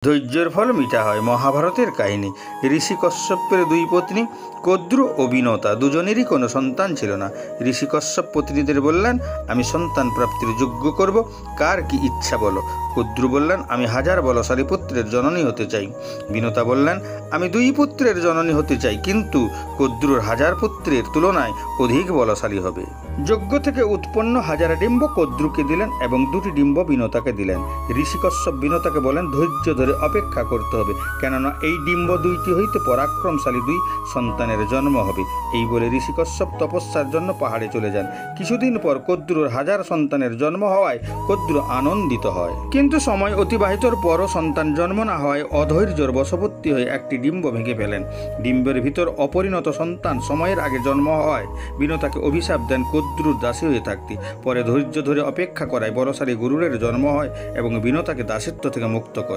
ধৈর্যের ফল মিঠা হয়। মহাভারতের কাহিনী। ঋষি কশ্যপের দুই পত্নী কদ্রু ও বিনতা, দুজনেরই কোনো সন্তান ছিল না। ঋষি কশ্যপ পত্নীদের বললেন, আমি সন্তান প্রাপ্তির যোগ্য করব, কার কি ইচ্ছা বলো। কদ্রু বললেন, আমি 1000 বলশালী পুত্রের জননী হতে চাই। বিনতা বললেন, আমি 2 পুত্রের জননী হতে চাই, কিন্তু কদ্রুর 1000 পুত্রের তুলনায় অধিক বলশালী হবে। যজ্ঞ থেকে উৎপন্ন 1000 ডিম্ব কদ্রুকে দিলেন এবং 2টি ডিম্ব বিনতাকে দিলেন। ঋষি কশ্যপ বিনতাকে বলেন, ধৈর্য ধরে অপেক্ষা করতে হবে, কেননা এই ডিম্ব 2টি হইতে পরাক্রমশালী 2 সন্তানের জন্ম হবে। এই বলে ঋষি কশ্যপ তপস্যার জন্য পাহাড়ে চলে যান। কিছুদিন পর কদ্রুর 1000 সন্তানের জন্ম হওয়ায় কদ্রু আনন্দিত হয়। কিন্তু সময় অতিবাহিতর পরও সন্তান জন্ম না হওয়ায় অধৈর্যের বশবর্তী হয়ে একটি ডিম্ব ভেঙে ফেলেন। ডিম্বের ভিতর অপরিণত সন্তান সময়ের আগে জন্ম হওয়ায় বিনতাকে অভিশাপ দেন কদ্রুর দাসী হয়ে থাকতে। পরে ধৈর্য ধরে অপেক্ষা করায় বলশালী গরুরের জন্ম হয় এবং বিনতাকে দাসত্ব থেকে মুক্ত করে।